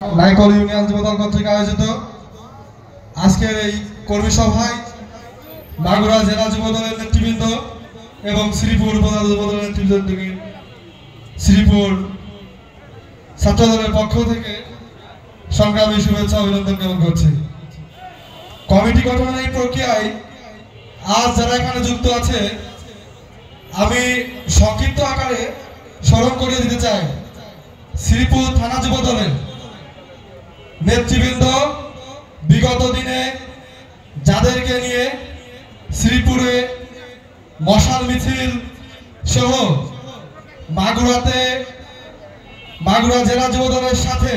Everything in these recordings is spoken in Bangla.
नाइकल यूनियन যুবদল কর্তৃক আয়োজিত আজকের এই কর্মী সভায় মাগুরা জেলা যুবদলের নেতৃবৃন্দ এবং শ্রীপুর উপজেলা যুবদলের নেতৃবৃন্দ শ্রীপুর ছাত্রদলের পক্ষ থেকে সংগ্রামী শুভেচ্ছা অভিনন্দন জ্ঞাপন করছি। কমিটি গঠনের এই প্রক্রিয়ায় আজ যারা এখানে যুক্ত আছে আমি সংক্ষিপ্ত আকারে স্মরণ করিয়ে দিতে চাই। শ্রীপুর থানা যুবদলের নেতৃবৃন্দ বিগত দিনে যাদেরকে নিয়ে শ্রীপুরে মশাল মিছিল সহ মাগুরা জেলা যুবদলের সাথে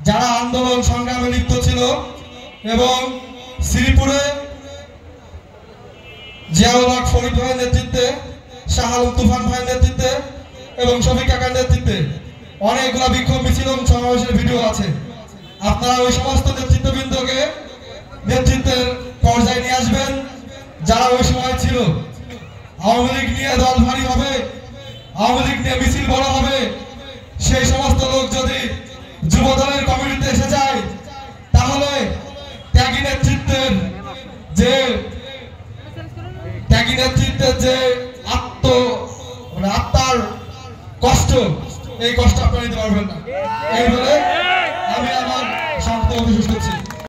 যারা আন্দোলন সংগ্রামে লিপ্ত ছিল এবং শ্রীপুরে জিয়াউল হক ফরিদ ভাইয়ের নেতৃত্বে, শাহ আলম তুফান ভাইয়ের নেতৃত্বে এবং শফিক কাকার নেতৃত্বে অনেকগুলা বিক্ষোভ মিছিল এবং সমাবেশের ভিডিও আছে। আপনারা ওই সমস্ত নেতৃত্ববৃন্দকে নেতৃত্বের পর্যায়ে নিয়ে আসবেন যারা ওই সময় ছিল। আওয়ামী লীগ নিয়ে দল ভারী হবে, আওয়ামী লীগ নিয়ে মিছিল বড় হবে, সেই সমস্ত লোক যদি যুবদলের কমিটিতে এসে যায় তাহলে ত্যাগী নেতৃত্বের যে আত্মার কষ্ট, এই কষ্ট আপনারা নিতে পারবেন না। এই বলে আমি আমার সংক্ষিপ্ত শেষ করছি।